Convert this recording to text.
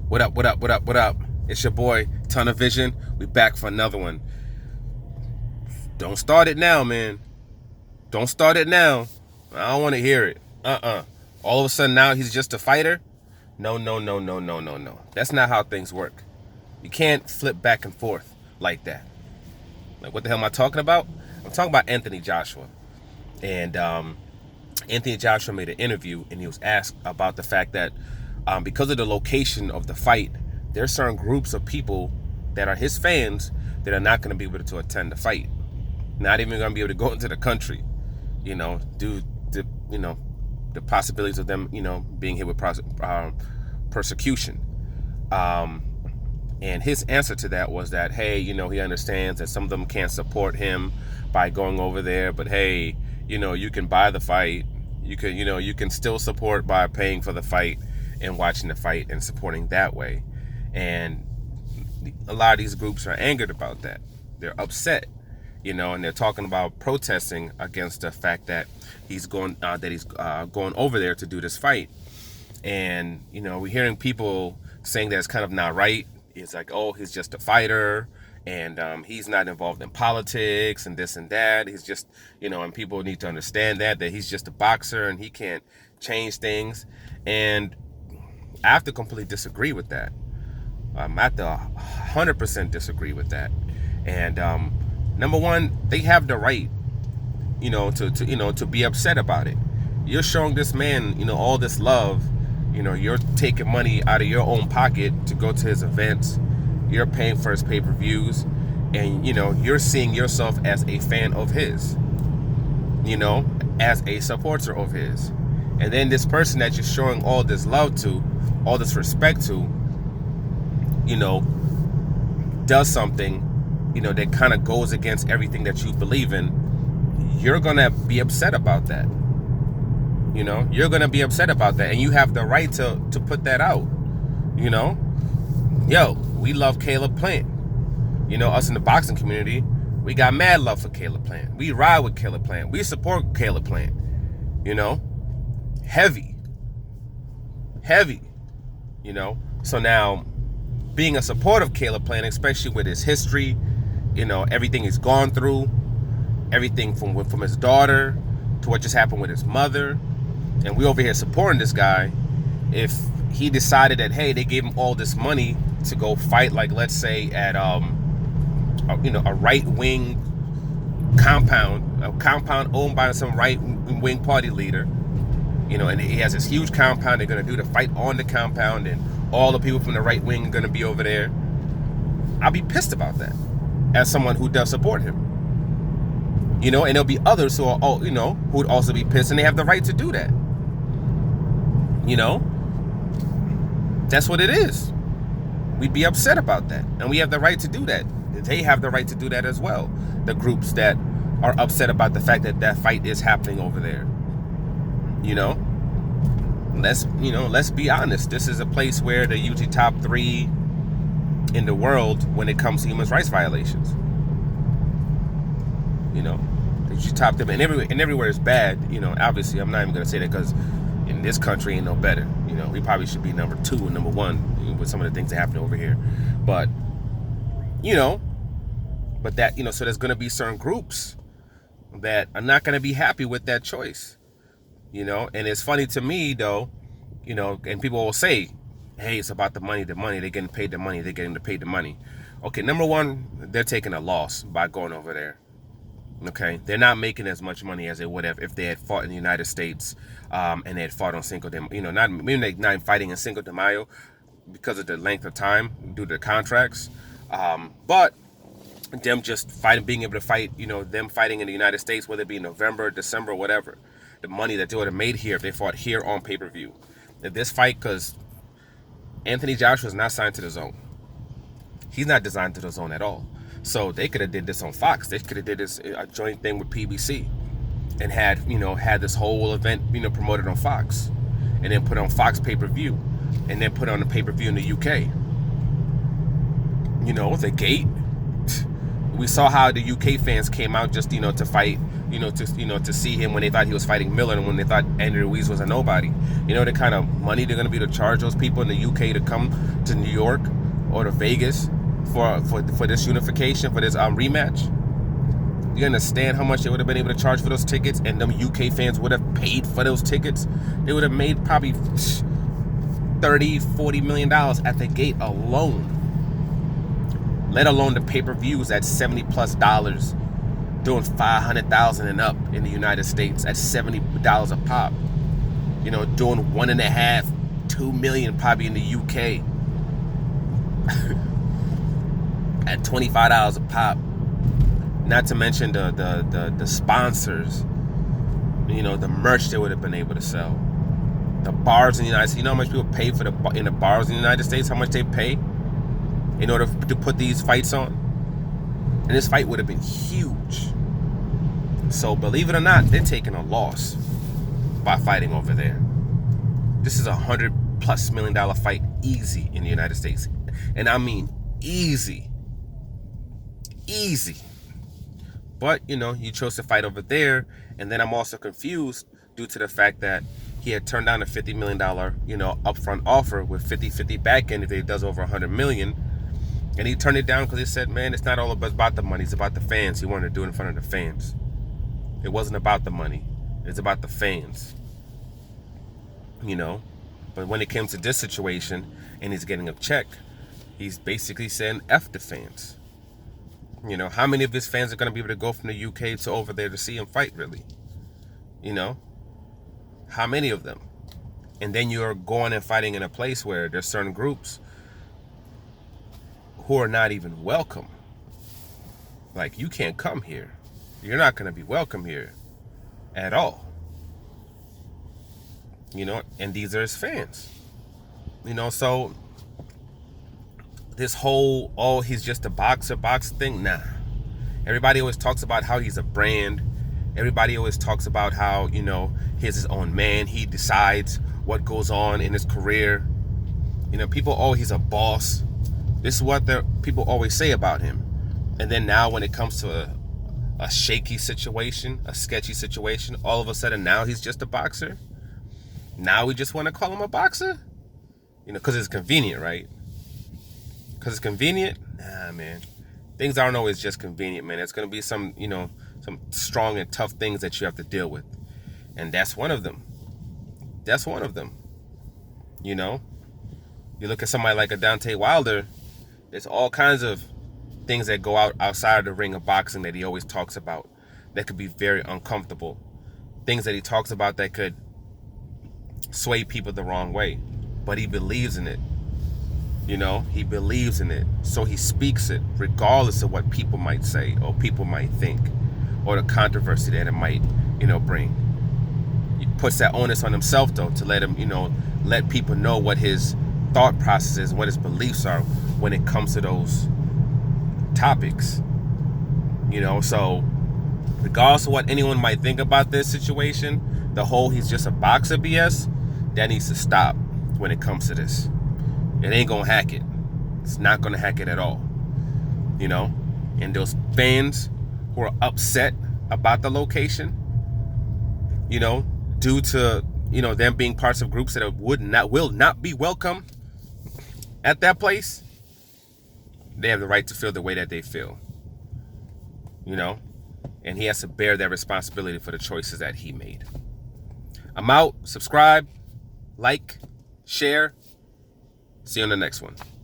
What up, what up, what up, what up? It's your boy, Ton of Vision. We back for another one. Don't start it now, man. Don't start it now. I don't want to hear it. All of a sudden now he's just a fighter? No, no, no, no, no, no, no. That's not how things work. You can't flip back and forth like that. Like, what the hell am I talking about? I'm talking about Anthony Joshua. And Anthony Joshua made an interview, and he was asked about the fact that because of the location of the fight, there are certain groups of people that are his fans that are not going to be able to attend the fight. Not even going to be able to go into the country, due to, the possibilities of them, being hit with persecution. And his answer to that was that, hey, he understands that some of them can't support him by going over there, but hey, you can buy the fight. You can still support by paying for the fight and watching the fight and supporting that way. And a lot of these groups are angered about that. They're upset, and they're talking about protesting against the fact that he's going over there to do this fight. And we're hearing people saying that it's kind of not right. It's like, oh, he's just a fighter, and he's not involved in politics and this and that. He's just, and people need to understand that he's just a boxer and he can't change things. And I have to completely disagree with that. I have to 100% disagree with that. And number one, they have the right, to be upset about it. You're showing this man, all this love. You're taking money out of your own pocket to go to his events. You're paying for his pay-per-views, and you're seeing yourself as a fan of his, as a supporter of his. And then this person that you're showing all this love to, all this respect to, does something, that kind of goes against everything that you believe in. You're gonna be upset about that. You're gonna be upset about that, and you have the right to put that out. Yo, we love Caleb Plant. Us in the boxing community, we got mad love for Caleb Plant. We ride with Caleb Plant. We support Caleb Plant. Heavy. So now, being a supporter of Caleb Plant, especially with his history, everything he's gone through, everything from his daughter to what just happened with his mother, and we over here supporting this guy. If he decided that, hey, they gave him all this money to go fight, like, let's say at a right-wing compound owned by some right-wing party leader, and he has this huge compound, they're going to do the fight on the compound, and all the people from the right wing are going to be over there, I'll be pissed about that as someone who does support him. And there'll be others who are, who would also be pissed, and they have the right to do that. That's what it is. We'd be upset about that, and we have the right to do that. They have the right to do that as well. The groups that are upset about the fact that that fight is happening over there. Let's be honest. This is a place where they're usually top 3 in the world when it comes to human rights violations. They usually top them, and everywhere is bad. Obviously, I'm not even gonna say that because in this country ain't no better. We probably should be number 2 and number 1 with some of the things that happen over here. But that so there's gonna be certain groups that are not gonna be happy with that choice. And it's funny to me though, and people will say, hey, it's about the money, they're getting paid the money, they're getting paid the money. Okay, number one, they're taking a loss by going over there. Okay, they're not making as much money as they would have if they had fought in the United States, and they had fought on Cinco de Mayo. Not fighting in Cinco de Mayo because of the length of time due to the contracts, but them just being able to fight, them fighting in the United States, whether it be November, December, whatever, the money that they would have made here if they fought here on pay-per-view. If this fight, because Anthony Joshua is not signed to the zone. He's not designed to the zone at all. So they could have did this on Fox. They could have did this a joint thing with PBC and had this whole event, promoted on Fox, and then put on Fox pay-per-view, and then put on the pay-per-view in the UK. The gate. We saw how the UK fans came out just, to fight to see him when they thought he was fighting Miller and when they thought Andy Ruiz was a nobody. You know the kind of money they're going to be to charge those people in the UK to come to New York or to Vegas for this unification, for this rematch. You understand how much they would have been able to charge for those tickets, and them UK fans would have paid for those tickets? They would have made probably $30-40 million at the gate alone, let alone the pay-per-views at $70+ doing 500,000 and up in the United States at $70 a pop. Doing 1.5-2 million probably in the UK at $25 a pop. Not to mention the sponsors, the merch they would have been able to sell. The bars in the United States, you know how much people pay in the bars in the United States, how much they pay in order to put these fights on? And this fight would have been huge. So believe it or not, they're taking a loss by fighting over there. This is $100+ million fight easy in the United States. And I mean easy. Easy. But, you chose to fight over there. And then I'm also confused due to the fact that he had turned down a $50 million, upfront offer with 50-50 back end if he does over $100 million. And he turned it down because he said, man, it's not all about the money. It's about the fans. He wanted to do it in front of the fans. It wasn't about the money. It's about the fans. But when it came to this situation and he's getting a check, he's basically saying F the fans. How many of his fans are going to be able to go from the UK to over there to see him fight, really? How many of them? And then you're going and fighting in a place where there's certain groups who are not even welcome. Like, you can't come here. You're not going to be welcome here at all. And these are his fans. So this whole, he's just a boxer thing, nah. Everybody always talks about how he's a brand. Everybody always talks about how, he's his own man. He decides what goes on in his career. People, he's a boss. This is what people always say about him. And then now when it comes to a shaky situation, a sketchy situation, all of a sudden now he's just a boxer. Now we just want to call him a boxer? Because it's convenient, right? Because it's convenient? Nah, man. Things aren't always just convenient, man. It's going to be some strong and tough things that you have to deal with. And that's one of them. That's one of them. You look at somebody like a Deontay Wilder, there's all kinds of things that go outside of the ring of boxing that he always talks about that could be very uncomfortable. Things that he talks about that could sway people the wrong way. But he believes in it. He believes in it. So he speaks it regardless of what people might say or people might think or the controversy that it might, bring. He puts that onus on himself, though, to let him, let people know what his thought process is, what his beliefs are when it comes to those topics. So regardless of what anyone might think about this situation, the whole he's just a boxer BS, that needs to stop when it comes to this. It ain't gonna hack it. It's not gonna hack it at all. And those fans who are upset about the location, due to, them being parts of groups that will not be welcome at that place, they have the right to feel the way that they feel. And he has to bear that responsibility for the choices that he made. I'm out. Subscribe, like, share. See you on the next one.